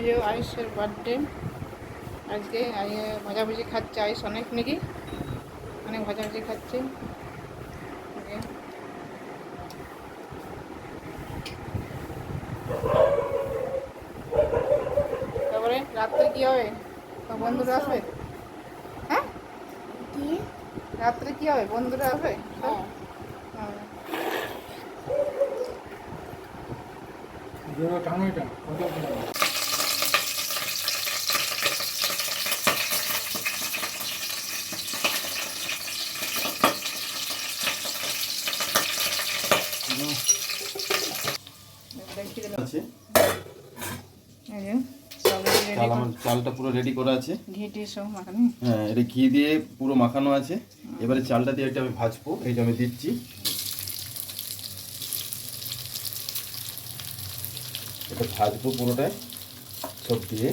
যে আয়ুষের বার্থডে আজকে ভাজাভুজি খাচ্ছে আয়ুষ অনেক নাকি অনেক ভাজাভুজি খাচ্ছে। তারপরে রাত্রে কি হবে? বন্ধুরা আসবে? হ্যাঁ, রাত্রে কি হবে? বন্ধুরা আসবে? আছে চালটা পুরো রেডি করা আছে, ঘি দিয়ে সব মাখানো। হ্যাঁ, এটা ঘি দিয়ে পুরো মাখানো আছে। এবারে চালটা দিয়ে এটা আমি ভাজবো, এইটা আমি দিচ্ছি। এটা ভাজবো পুরোটাই সব দিয়ে।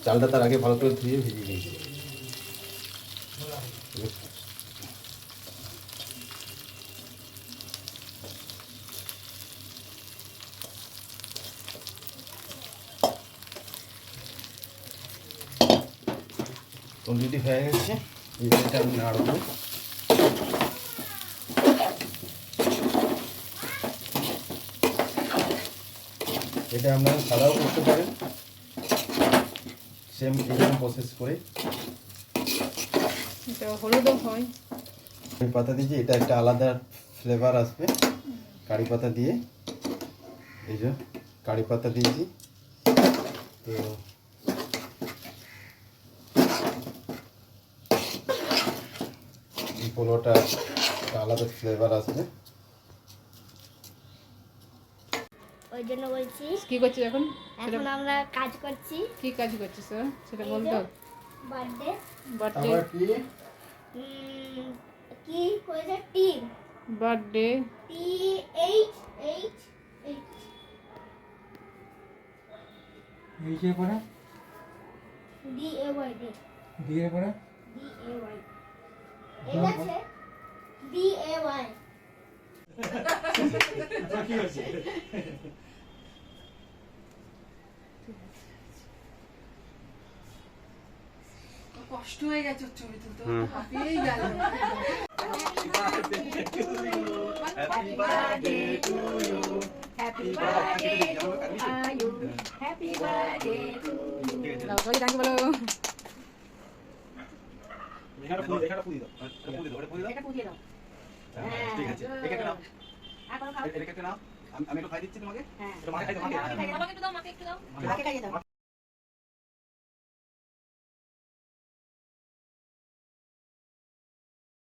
চালটা তার আগে ভালো করে ধুয়ে ভিজিয়ে দিয়েছি। অলরেডি হয়ে গেছে, এবার এটা আমি নাড়বো। এটা আপনারা সাদাও করতে পারেন, সেম এরকম প্রসেস করে। এটা হলুদও হয়। কারি পাতা দিয়েছি, এটা একটা আলাদা ফ্লেভার আসবে কারি পাতা দিয়ে। এই যে কারি পাতা দিয়েছি, তো এই পোলোটা একটা আলাদা ফ্লেভার আসবে। ওই জন্য বলছি কি করছিস এখন? এখন আমরা কাজ করছি। কি কাজ করছিস সেটা বলতো। বার্থডে বার্থডে কি হয়েছে? T birthday T H H H নিচে পড়া ডি এ ওয়াই ডি দিয়ে পড়া ডি এ ওয়াই এই আছে ডি এ ওয়াই। কি হচ্ছে? কষ্ট হয়ে গেছে ছবি তুলতে, হাঁপিয়েই গেল। Happy birthday to you happy birthday to you happy birthday to you happy birthday to you. দাও সবাই থ্যাংক ইউ বলো। এখানে পুরি দাও, এটা পুড়িয়ে দাও। ঠিক আছে, এখানে নাও, এখন খাও। এটা নাও, আমি একটু খাই দিচ্ছি তোমাকে। হ্যাঁ এটা মাকে খাই দাও, মাকে আমাকে একটু দাও, আমাকে একটু দাও, আমাকে খাইয়ে দাও।